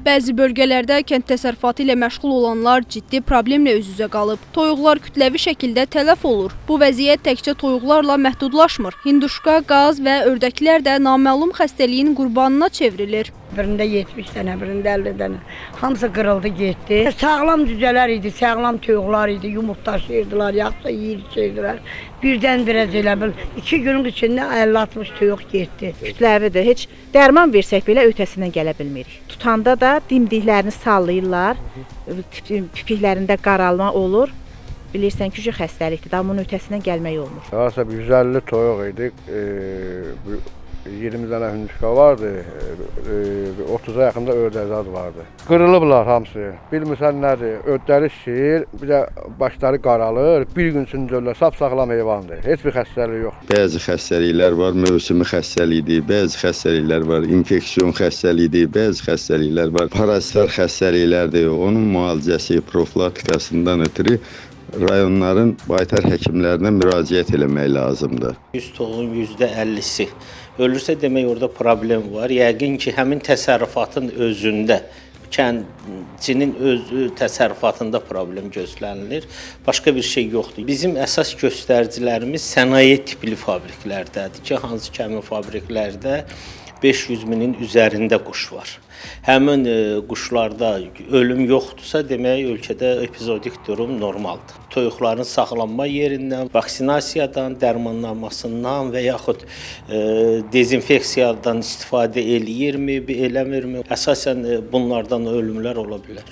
Bəzi bölgələrdə kənd təsərrüfatı ilə məşğul olanlar ciddi problemlə üz-üzə qalıb. Toyuqlar kütləvi şəkildə tələf olur. Bu vəziyyət təkcə toyuqlarla məhdudlaşmır. Hinduşka, qaz və ördəklər də naməlum xəstəliyin qurbanına çevrilir. Birində 70 dənə, birində 50 dənə. Hamısı qırıldı, getdi. Sağlam cücələr idi, sağlam toyuqlar idi, yumurtlaşırdılar, yaxşı yeyir içirdilər. Birdən-birə elə bil 2 günün içində 50-60 toyuq getdi. Kütləvidir. Heç dərman versək belə öhdəsindən gələ bilmirik. Tutanda da dimdiklərini sallayırlar, pipiklərində qaralma olur. Bilirsən ki, xəstəlikdir, daha bunun öhdəsindən gəlmək olmur. Yarasa 150 toyuq idi, 20 dənə hündüşka vardı, 30'a yaxında ördəkzad vardı. Qırılıblar hamısı. Bilmirsən nədir, ödləri şişir, bir də başları qaralır, bir gün içində ölürlər, sap-sağlam heyvandır, heç bir xəstəliyi yox. Bəzi xəstəliklər var, mövsümi xəstəlikdir, bəzi xəstəliklər var, infeksiyon xəstəliyidir, bəzi xəstəliklər var, parazitar xəstəliklərdir. Onun müalicəsi, profilaktikasından ötürü rayonların baytar həkimlərinə müraciət eləmək lazımdır. 100 toğun %50'si ölürsə demək orada problem var. Yəqin ki, həmin təsərrüfatın özündə, kəndçinin öz təsərrüfatında problem gözlənilir. Başqa bir şey yoxdur. Bizim əsas göstəricilərimiz sənaye tipli fabriklərdədir ki, hansı ki, həmin fabriklərdə 500 minin üzərində quş var. Həmin quşlarda ölüm yoxdursa, demək ölkədə epizodik durum normaldır. Toyuqların saxlanma yerindən, vaksinasiyadan, dərmanlanmasından və yaxud dezinfeksiyadan istifadə eləyirmi, eləmirmi? Əsasən bunlardan ölümlər ola bilər.